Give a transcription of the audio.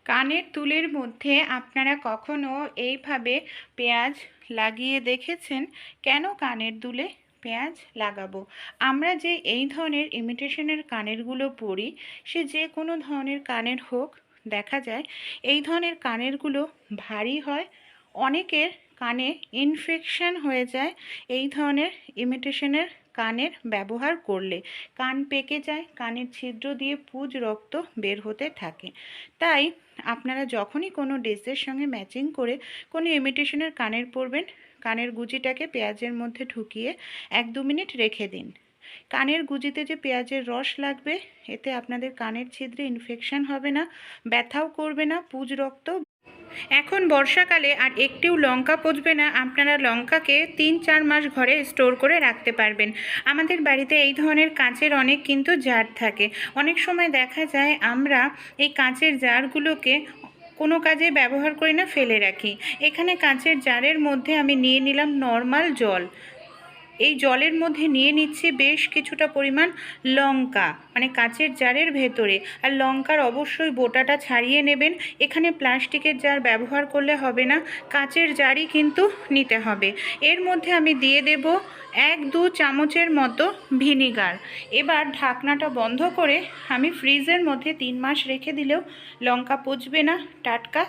কানের দুলের মধ্যে আপনারা কখনো এইভাবে পেঁয়াজ লাগিয়ে দেখেছেন? কেন কানের দুলে পেঁয়াজ লাগাবো? আমরা যে এই ধরনের ইমিটেশনের কানেরগুলো পরি, সে যে কোনো ধরনের কানের হোক, দেখা যায় এই ধরনের কানেরগুলো ভারী হয়। অনেকের কানে ইনফেকশন হয়ে যায় এই ধরনের ইমিটেশনের কানের ব্যবহার করলে। কান পেকে যায়, কানের ছিদ্র দিয়ে পুজ রক্ত বের হতে থাকে। তাই আপনারা যখনই কোনো ড্রেসের সঙ্গে ম্যাচিং করে কোনো ইমিটেশনের কানের পরবেন, কানের গুজিটাকে পেঁয়াজের মধ্যে ঢুকিয়ে 1-2 মিনিট রেখে দিন। কানের গুজিতে যে পেঁয়াজের রস লাগবে, এতে আপনাদের কানের ছিদ্রে ইনফেকশন হবে না, ব্যথাও করবে না, পুজ রক্ত। এখন বর্ষাকালে আর একটিও লঙ্কা পচবে না। আপনারা লঙ্কাকে 3-4 মাস ঘরে স্টোর করে রাখতে পারবেন। আমাদের বাড়িতে এই ধরনের কাঁচের অনেক কিন্তু জার থাকে। অনেক সময় দেখা যায় আমরা এই কাঁচের জারগুলোকে কোনো কাজে ব্যবহার করি না, ফেলে রাখি। এখানে কাঁচের জারের মধ্যে আমি নিয়ে নিলাম নর্মাল জল। এই জলের মধ্যে নিয়ে নিচ্ছি বেশ কিছুটা পরিমাণ লঙ্কা, মানে কাঁচের জারের ভেতরে। আর লঙ্কার অবশ্যই বোটাটা ছাড়িয়ে নেবেন। এখানে প্লাস্টিকের জার ব্যবহার করলে হবে না, কাঁচের জারই কিন্তু নিতে হবে। এর মধ্যে আমি দিয়ে দেব 1-2 চামচের মতো ভিনিগার। এবার ঢাকনাটা বন্ধ করে আমি ফ্রিজের মধ্যে 3 মাস রেখে দিলেও লঙ্কা পচবে না, টাটকা